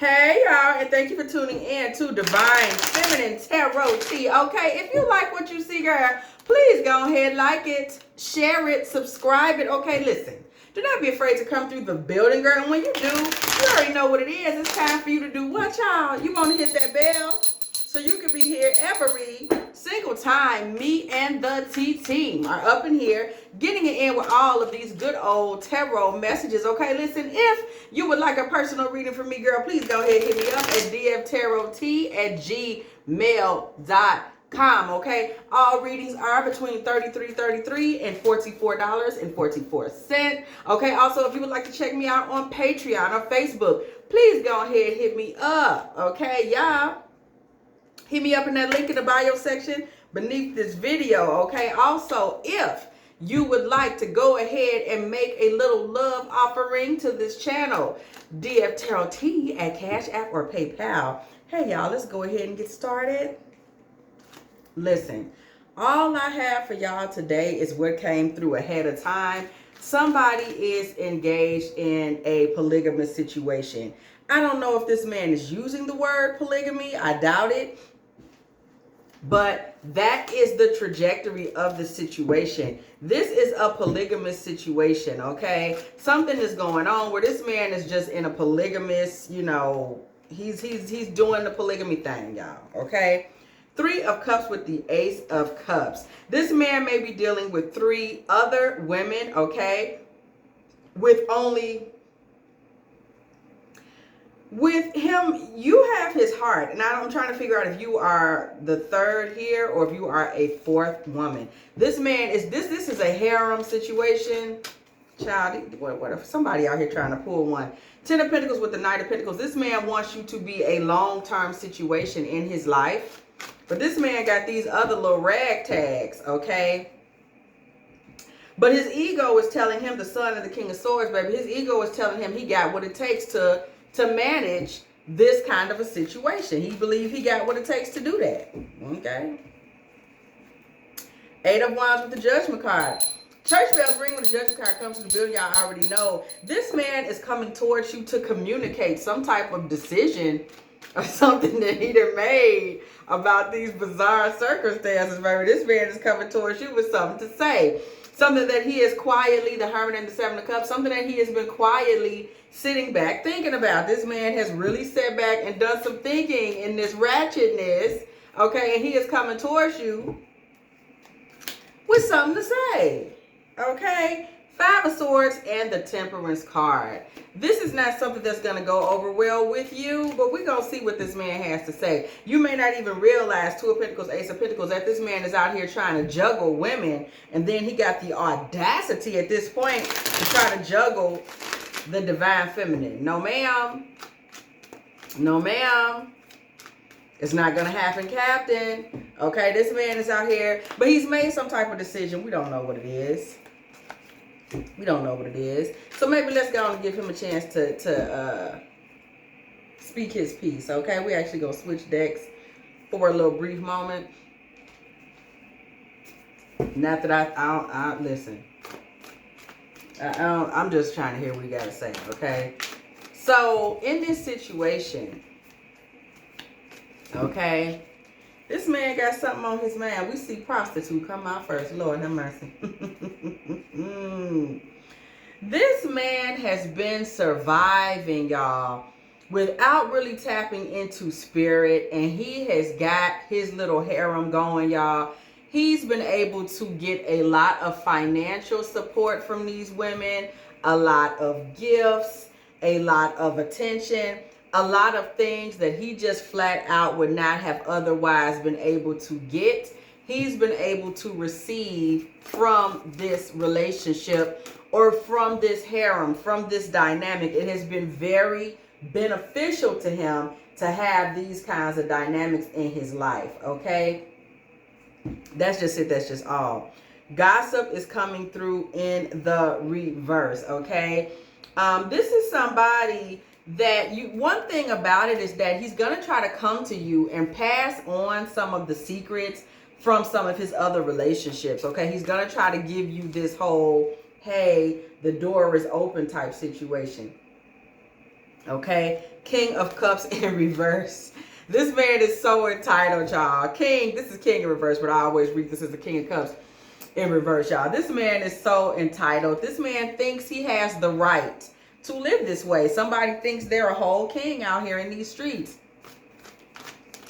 Hey y'all, and thank you for tuning in to Divine Feminine Tarot Tea. Okay, if you like what you see, girl, please go ahead, like it, share it, subscribe it. Okay, listen, do not be afraid to come through the building, girl. And when you do, you already know what it is. It's time for you to do what, y'all? You want to hit that bell so you can be here every single time. Me and the T team are up in here getting it in with all of these good old tarot messages. Okay, listen, if you would like a personal reading from me, girl, please go ahead and hit me up at dftarottea@gmail.com. Okay, all readings are between $33.33 and $44.44. Okay, also, if you would like to check me out on Patreon or Facebook, please go ahead and hit me up. Okay, y'all, hit me up in that link in the bio section beneath this video. Okay, also, if you would like to go ahead and make a little love offering to this channel, dftarottea at CASHAPP or PayPal. Hey y'all, let's go ahead and get started. Listen, all I have for y'all today is what came through ahead of time. Somebody is engaged in a polygamous situation. I don't know if this man is using the word polygamy. I doubt it. But that is the trajectory of the situation. This is a polygamous situation, okay? Something is going on where this man is just in a polygamous, you know, he's doing the polygamy thing, y'all, okay? 3 of Cups with the Ace of Cups. This man may be dealing with 3 other women, okay? With him, you have his heart. And I'm trying to figure out if you are the 3rd here or if you are a 4th woman. This man is, this is a harem situation. Child, what if somebody out here trying to pull one? 10 of Pentacles with the Knight of Pentacles. This man wants you to be a long-term situation in his life. But this man got these other little ragtags, okay? But his ego is telling him, the Son of the King of Swords, baby, his ego is telling him he got what it takes to manage this kind of a situation. He believes he got what it takes to do that. Okay. 8 of Wands with the Judgment card. Church bells ring when the Judgment card comes to the building. Y'all already know. This man is coming towards you to communicate some type of decision or something that he done made about these bizarre circumstances, baby. This man is coming towards you with something to say. Something that he is quietly, the Hermit and the 7 of Cups, something that he has been quietly sitting back thinking about. This man has really sat back and done some thinking in this ratchetness, okay? And he is coming towards you with something to say, okay? 5 of Swords and the Temperance card. This is not something that's going to go over well with you, but we're going to see what this man has to say. You may not even realize, 2 of Pentacles, Ace of Pentacles, that this man is out here trying to juggle women, and then he got the audacity at this point to try to juggle the Divine Feminine. No, ma'am. No, ma'am. It's not going to happen, Captain. Okay, this man is out here, but he's made some type of decision. We don't know what it is. We don't know what it is. So maybe let's go and give him a chance to speak his piece, okay? We're actually going to switch decks for a little brief moment. Not that I listen. I'm just trying to hear what he got to say, okay? So in this situation, okay, this man got something on his mind. We see prostitute come out first. Lord have mercy. This man has been surviving, y'all, without really tapping into spirit. And he has got his little harem going, y'all. He's been able to get a lot of financial support from these women, a lot of gifts, a lot of attention, a lot of things that he just flat out would not have otherwise been able to get. He's been able to receive from this relationship or from this harem, from this dynamic. It has been very beneficial to him to have these kinds of dynamics in his life, okay? That's just it. That's just all. Gossip is coming through in the reverse, okay? This is somebody that one thing about it is that he's going to try to come to you and pass on some of the secrets from some of his other relationships, okay? He's going to try to give you this whole, hey, the door is open type situation. Okay, King of Cups in reverse. This man is so entitled, y'all. King, this is King in reverse, but I always read this as the King of Cups in reverse, y'all. This man is so entitled. This man thinks he has the right to live this way. Somebody thinks they're a whole king out here in these streets.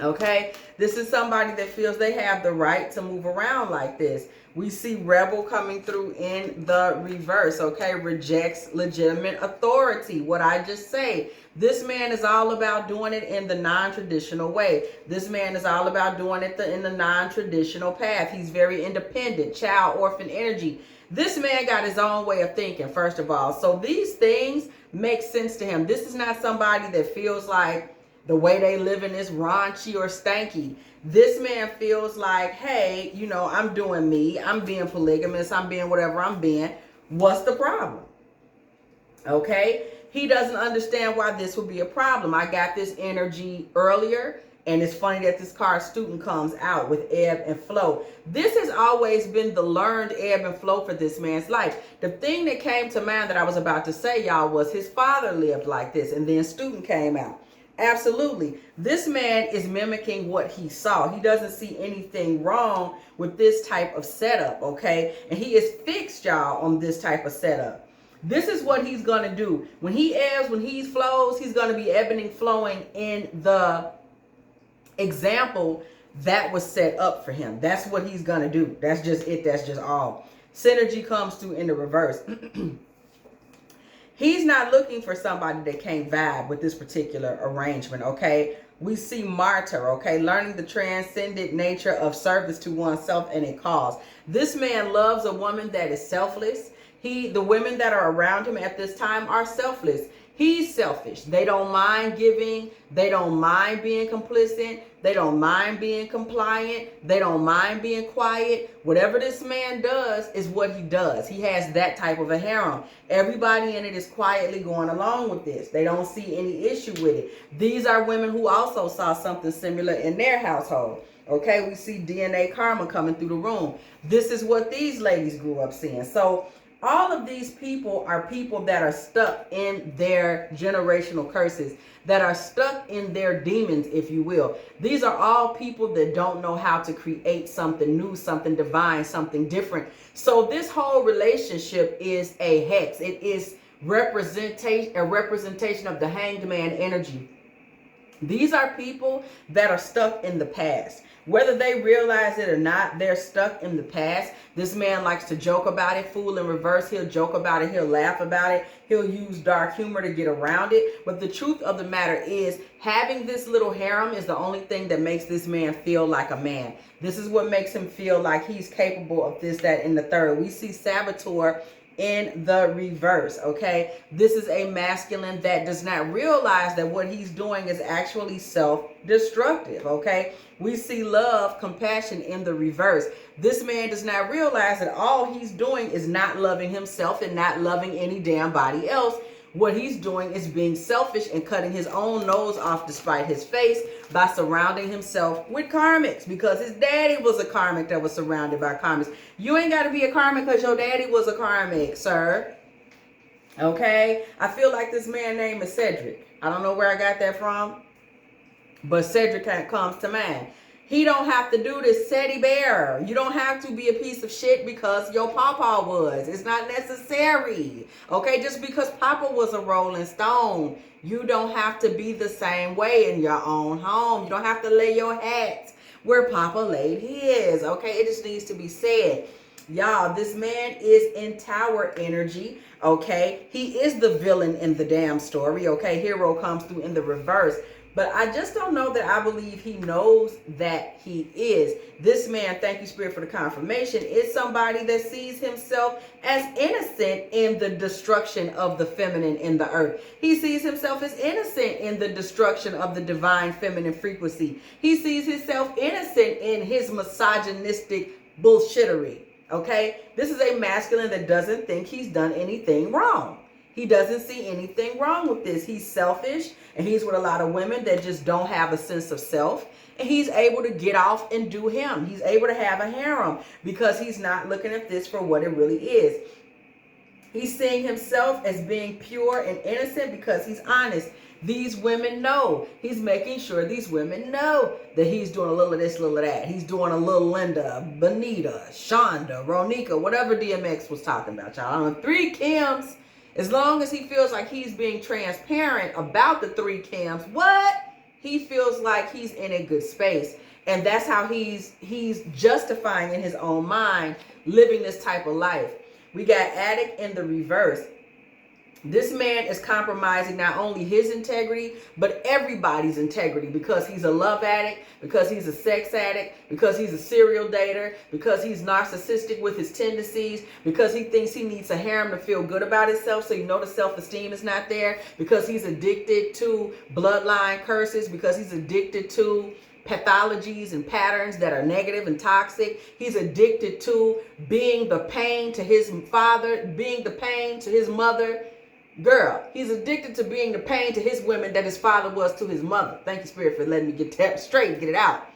Okay, this is somebody that feels they have the right to move around like this. We see rebel coming through in the reverse, okay? Rejects legitimate authority. What I just say. This man is all about doing it in the non-traditional way. This man is all about doing it in the non-traditional path. He's very independent, child, orphan energy. This man got his own way of thinking, first of all. So these things make sense to him. This is not somebody that feels like the way they live in is raunchy or stanky. This man feels like, hey, you know, I'm doing me. I'm being polygamous. I'm being whatever I'm being. What's the problem? Okay? He doesn't understand why this would be a problem. I got this energy earlier, and it's funny that this card student comes out with ebb and flow. This has always been the learned ebb and flow for this man's life. The thing that came to mind that I was about to say, y'all, was his father lived like this, and then student came out. Absolutely. This man is mimicking what he saw. He doesn't see anything wrong with this type of setup, okay? And he is fixed, y'all, on this type of setup. This is what he's going to do. When he ebbs, when he flows, he's going to be ebbing and flowing in the example that was set up for him. That's what he's going to do. That's just it. That's just all. Synergy comes through in the reverse. He's not looking for somebody that can't vibe with this particular arrangement, okay? We see martyr, okay? Learning the transcendent nature of service to oneself and a cause. This man loves a woman that is selfless. The women that are around him at this time are selfless. He's selfish. They don't mind giving. They don't mind being complicit. They don't mind being compliant. They don't mind being quiet. Whatever this man does is what he does. He has that type of a harem. Everybody in it is quietly going along with this. They don't see any issue with it. These are women who also saw something similar in their household. Okay, we see DNA karma coming through the room. This is what these ladies grew up seeing. So all of these people are people that are stuck in their generational curses, that are stuck in their demons, if you will. These are all people that don't know how to create something new, something divine, something different. So this whole relationship is a hex. It is a representation of the hanged man energy. These are people that are stuck in the past. Whether they realize it or not, they're stuck in the past. This man likes to joke about it, fool in reverse. He'll joke about it. He'll laugh about it. He'll use dark humor to get around it. But the truth of the matter is, having this little harem is the only thing that makes this man feel like a man. This is what makes him feel like he's capable of this, that, and the third. We see saboteur in the reverse, okay? This is a masculine that does not realize that what he's doing is actually self-destructive, okay? We see love, compassion in the reverse. This man does not realize that all he's doing is not loving himself and not loving any damn body else. What he's doing is being selfish and cutting his own nose off despite his face by surrounding himself with karmics, because his daddy was a karmic that was surrounded by karmics. You ain't got to be a karmic because your daddy was a karmic, sir. Okay? I feel like this man's name is Cedric. I don't know where I got that from, but Cedric comes to mind. He don't have to do this teddy bear. You don't have to be a piece of shit because your papa was. It's not necessary. Okay, just because papa was a rolling stone, you don't have to be the same way in your own home. You don't have to lay your hat where papa laid his. Okay, it just needs to be said. Y'all, this man is in tower energy. Okay, he is the villain in the damn story. Okay, hero comes through in the reverse. But I just don't know that I believe he knows that he is. This man, thank you, Spirit, for the confirmation, is somebody that sees himself as innocent in the destruction of the feminine in the earth. He sees himself as innocent in the destruction of the divine feminine frequency. He sees himself innocent in his misogynistic bullshittery. Okay? This is a masculine that doesn't think he's done anything wrong. He doesn't see anything wrong with this. He's selfish, and he's with a lot of women that just don't have a sense of self. And he's able to get off and do him. He's able to have a harem because he's not looking at this for what it really is. He's seeing himself as being pure and innocent because he's honest. These women know. He's making sure these women know that he's doing a little of this, a little of that. He's doing a little Linda, Benita, Shonda, Ronika, whatever DMX was talking about, y'all. On 3 Kims, as long as he feels like he's being transparent about the 3 Kims, what? He feels like he's in a good space. And that's how he's justifying in his own mind living this type of life. We got addict in the reverse. This man is compromising not only his integrity, but everybody's integrity because he's a love addict, because he's a sex addict, because he's a serial dater, because he's narcissistic with his tendencies, because he thinks he needs a harem to feel good about himself, so you know the self-esteem is not there, because he's addicted to bloodline curses, because he's addicted to pathologies and patterns that are negative and toxic. He's addicted to being the pain to his father, being the pain to his mother. Girl, he's addicted to being the pain to his women that his father was to his mother. Thank you, Spirit, for letting me get that straight, get it out.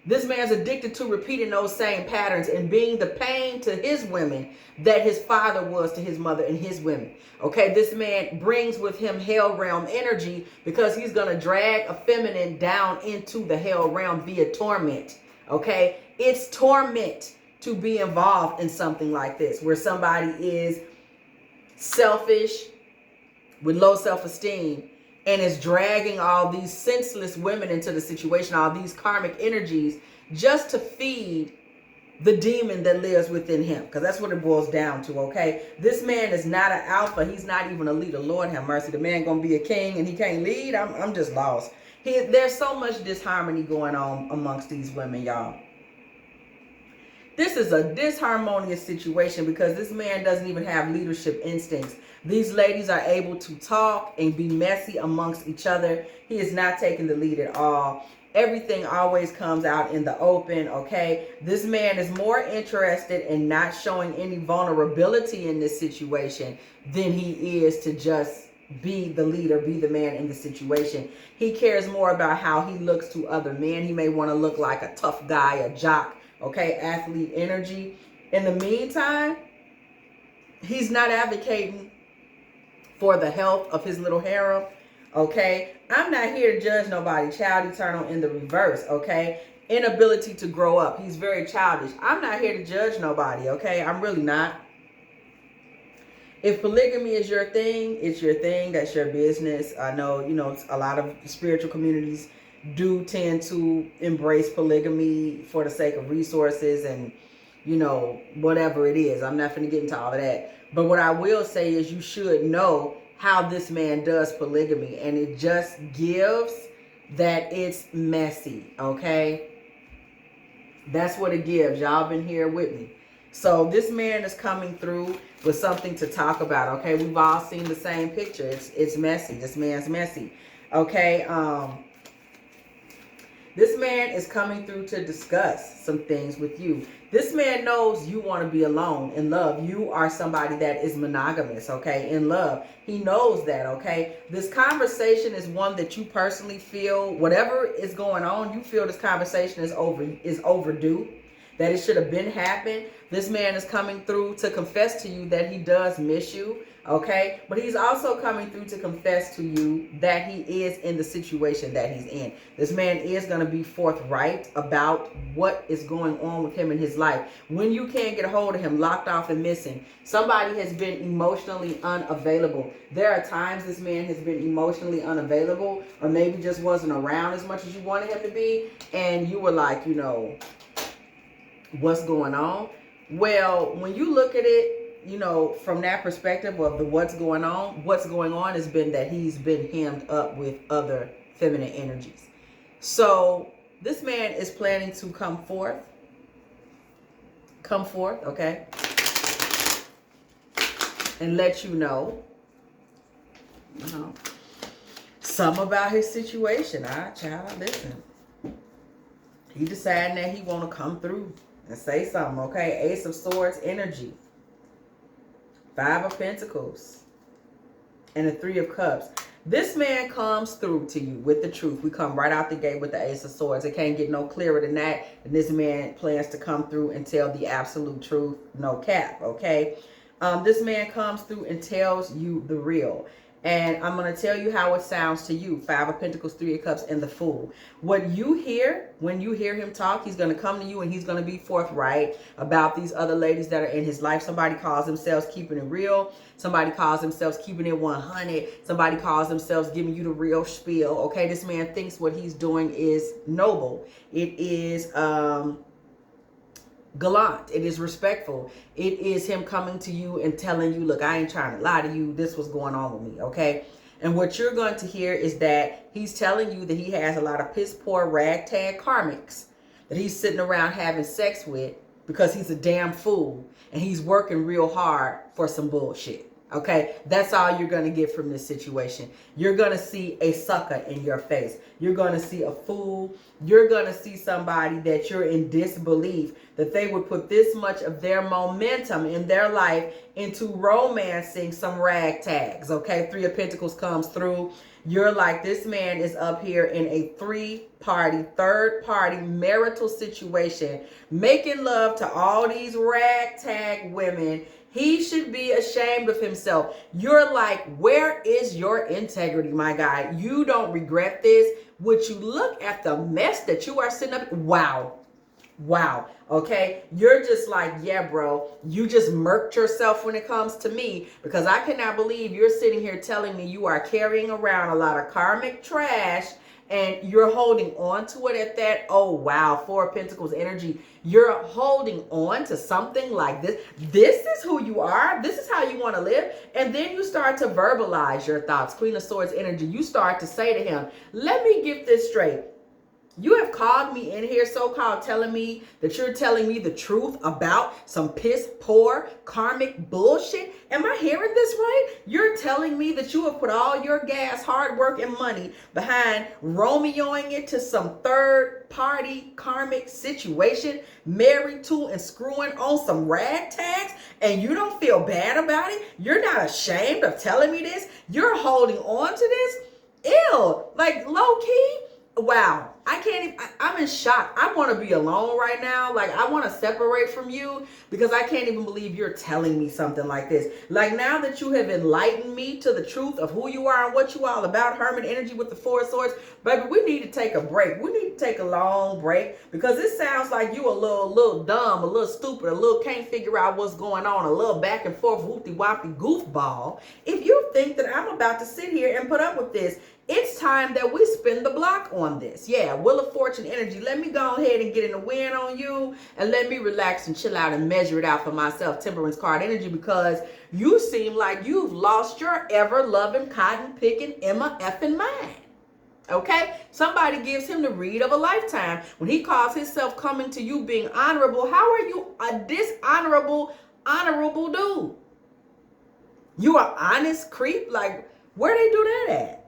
This man's addicted to repeating those same patterns and being the pain to his women that his father was to his mother and his women. Okay, this man brings with him hell realm energy because he's going to drag a feminine down into the hell realm via torment. Okay, it's torment to be involved in something like this where somebody is selfish, with low self-esteem, and is dragging all these senseless women into the situation, all these karmic energies, just to feed the demon that lives within him. Because that's what it boils down to, okay? This man is not an alpha. He's not even a leader. Lord have mercy. The man going to be a king and he can't lead? I'm just lost. There's so much disharmony going on amongst these women, y'all. This is a disharmonious situation because this man doesn't even have leadership instincts. These ladies are able to talk and be messy amongst each other. He is not taking the lead at all. Everything always comes out in the open, okay? This man is more interested in not showing any vulnerability in this situation than he is to just be the leader, be the man in the situation. He cares more about how he looks to other men. He may want to look like a tough guy, a jock, okay, athlete energy. In the meantime, he's not advocating for the health of his little harem, okay? I'm not here to judge nobody. Child eternal in the reverse, okay? Inability to grow up. He's very childish. I'm not here to judge nobody, okay? I'm really not. If polygamy is your thing, it's your thing. That's your business. I know, a lot of spiritual communities do tend to embrace polygamy for the sake of resources and, whatever it is. I'm not going to get into all of that. But what I will say is you should know how this man does polygamy. And it just gives that it's messy, okay? That's what it gives. Y'all been here with me. So this man is coming through with something to talk about, okay? We've all seen the same picture. It's messy. This man's messy, okay? This man is coming through to discuss some things with you. This man knows you want to be alone in love. You are somebody that is monogamous, okay, in love. He knows that, okay? This conversation is one that you personally feel, whatever is going on, you feel this conversation is overdue, that it should have been happened. This man is coming through to confess to you that he does miss you, okay? But he's also coming through to confess to you that he is in the situation that he's in. This man is going to be forthright about what is going on with him in his life. When you can't get a hold of him, locked off and missing, somebody has been emotionally unavailable. There are times this man has been emotionally unavailable or maybe just wasn't around as much as you wanted him to be. And you were like, what's going on? Well, when you look at it, from that perspective of the what's going on has been that he's been hemmed up with other feminine energies. So this man is planning to come forth, okay, and let you know, some about his situation. Child, listen. He deciding that he want to come through and say something, okay? Ace of Swords energy. 5 of Pentacles. And the 3 of Cups. This man comes through to you with the truth. We come right out the gate with the Ace of Swords. It can't get no clearer than that. And this man plans to come through and tell the absolute truth. No cap, okay? This man comes through and tells you the real. And I'm going to tell you how it sounds to you. 5 of Pentacles, 3 of Cups, and the Fool. What you hear, when you hear him talk, he's going to come to you and he's going to be forthright about these other ladies that are in his life. Somebody calls themselves keeping it real. Somebody calls themselves keeping it 100. Somebody calls themselves giving you the real spiel. Okay, this man thinks what he's doing is noble. It is gallant. It is respectful. It is him coming to you and telling you, look, I ain't trying to lie to you. This was going on with me. Okay. And what you're going to hear is that he's telling you that he has a lot of piss poor ragtag karmics that he's sitting around having sex with because he's a damn fool and he's working real hard for some bullshit. Okay, that's all you're going to get from this situation. You're going to see a sucker in your face. You're going to see a fool. You're going to see somebody that you're in disbelief that they would put this much of their momentum in their life into romancing some ragtags. Okay, 3 of Pentacles comes through. You're like, this man is up here in a third-party marital situation, making love to all these ragtag women. He should be ashamed of himself. You're like, where is your integrity, my guy? You don't regret this. Would you look at the mess that you are sitting up? Wow. Wow. Okay. You're just like, yeah, bro, you just murked yourself when it comes to me, because I cannot believe you're sitting here telling me you are carrying around a lot of karmic trash and you're holding on to it at that. Oh, wow. 4 of Pentacles energy. You're holding on to something like this. This is who you are. This is how you want to live. And then you start to verbalize your thoughts. Queen of Swords energy. You start to say to him, let me get this straight. You have called me in here so-called telling me that you're telling me the truth about some piss poor karmic bullshit. Am I hearing this right? You're telling me that you have put all your gas, hard work, and money behind Romeoing it to some third-party karmic situation, married to and screwing on some ragtags, and you don't feel bad about it? You're not ashamed of telling me this? You're holding on to this? Ew, like low-key? Wow. I can't even, I'm in shock. I want to be alone right now. Like, I want to separate from you because I can't even believe you're telling me something like this. Like, now that you have enlightened me to the truth of who you are and what you all about, Hermit energy with the 4 of Swords, baby, we need to take a break. We need to take a long break because it sounds like you a little dumb, a little stupid, a little can't figure out what's going on, a little back and forth whoopty-woppy goofball. If you think that I'm about to sit here and put up with this, it's time that we spin the block on this. Yeah, Wheel of Fortune energy. Let me go ahead and get in the wind on you and let me relax and chill out and measure it out for myself. Temperance card energy, because you seem like you've lost your ever-loving, cotton-picking Emma effing mind. Okay? Somebody gives him the read of a lifetime. When he calls himself coming to you being honorable, how are you a dishonorable, honorable dude? You are honest creep? Like, where they do that at?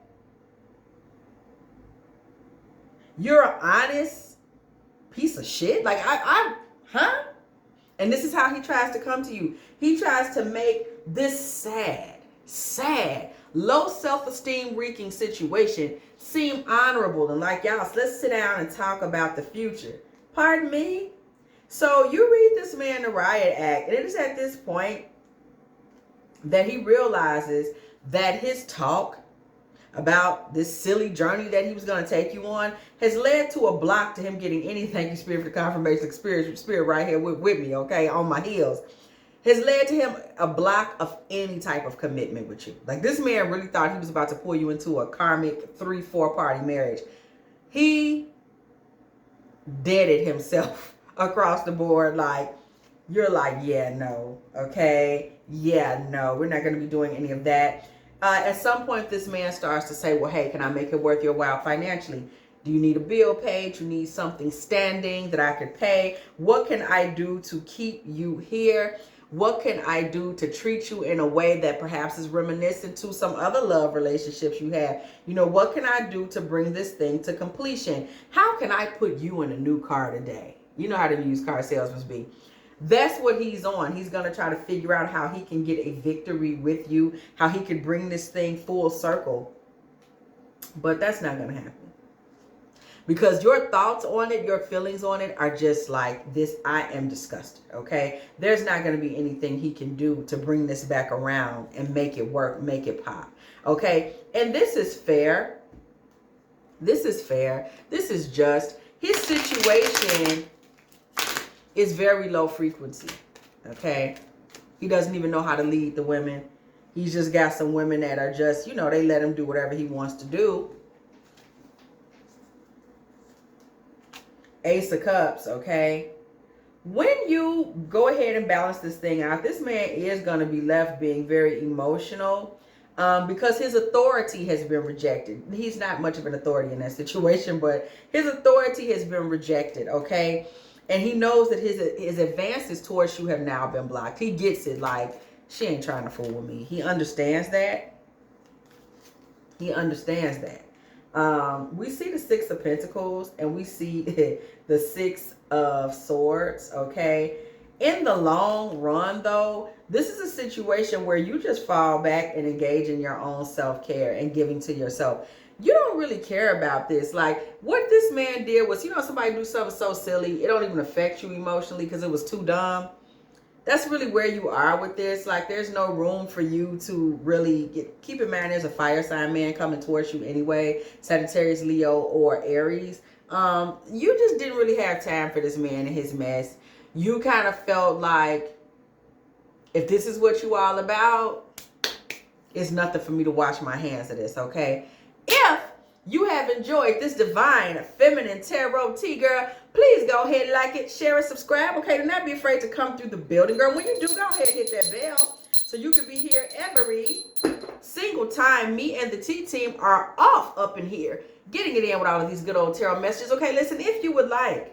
You're an honest piece of shit. Like, huh? And this is how he tries to come to you. He tries to make this sad, low self-esteem reeking situation seem honorable. And like, y'all, let's sit down and talk about the future. Pardon me? So you read this man the Riot Act, and it is at this point that he realizes that his talk about this silly journey that he was going to take you on has led to a block to him getting any, thank you, Spirit, for the confirmation, spirit right here with me, okay, on my heels, has led to him a block of any type of commitment with you. Like, this man really thought he was about to pull you into a karmic 3-4 party marriage. He deaded himself across the board. Like, you're like, yeah, no, okay, yeah, no, we're not going to be doing any of that. At some point, this man starts to say, well, hey, can I make it worth your while financially? Do you need a bill paid? Do you need something standing that I could pay? What can I do to keep you here? What can I do to treat you in a way that perhaps is reminiscent to some other love relationships you have? You know, what can I do to bring this thing to completion? How can I put you in a new car today? You know how the used car salesmen be. That's what he's on. He's going to try to figure out how he can get a victory with you, how he can bring this thing full circle. But that's not going to happen. because your thoughts on it, your feelings on it are just like this. I am disgusted. Okay. There's not going to be anything he can do to bring this back around and make it work, make it pop. Okay. And this is fair. This is fair. This is just. His situation is very low frequency. Okay. He doesn't even know how to lead the women. He's just got some women that are just, you know, they let him do whatever he wants to do. Ace of Cups, okay? When you go ahead and balance this thing out, this man is going to be left being very emotional because his authority has been rejected. He's not much of an authority in that situation, but his authority has been rejected, okay? And he knows that his advances towards you have now been blocked. He gets it, like, she ain't trying to fool with me. He understands that. He understands that. We see the Six of Pentacles and we see the Six of Swords, okay? In the long run, though, this is a situation where you just fall back and engage in your own self-care and giving to yourself. You don't really care about this. Like, what this man did was, you know, somebody do something so silly, it don't even affect you emotionally because it was too dumb. That's really where you are with this. Like, there's no room for you to really keep in mind there's a fire sign man coming towards you anyway. Sagittarius, Leo, or Aries. You just didn't really have time for this man and his mess. You kind of felt like, if this is what you all about, it's nothing for me to wash my hands of this, okay? If you have enjoyed this divine feminine tarot tea, girl, please go ahead and like it, share it, subscribe. Okay, do not be afraid to come through the building, girl. When you do, go ahead and hit that bell so you can be here every single time me and the tea team are off up in here, getting it in with all of these good old tarot messages. Okay, listen, if you would like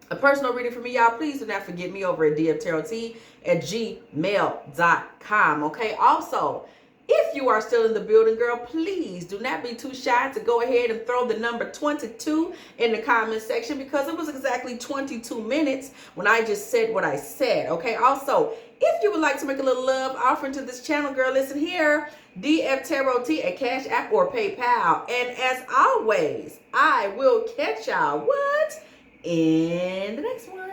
a personal reading for me, y'all, please do not forget me over at dftarottea@gmail.com. Okay, also, if you are still in the building, girl, please do not be too shy to go ahead and throw the number 22 in the comment section, because it was exactly 22 minutes when I just said what I said, okay? Also, if you would like to make a little love offering to this channel, girl, listen here, dftarottea at Cash App or PayPal. And as always, I will catch y'all, what? In the next one.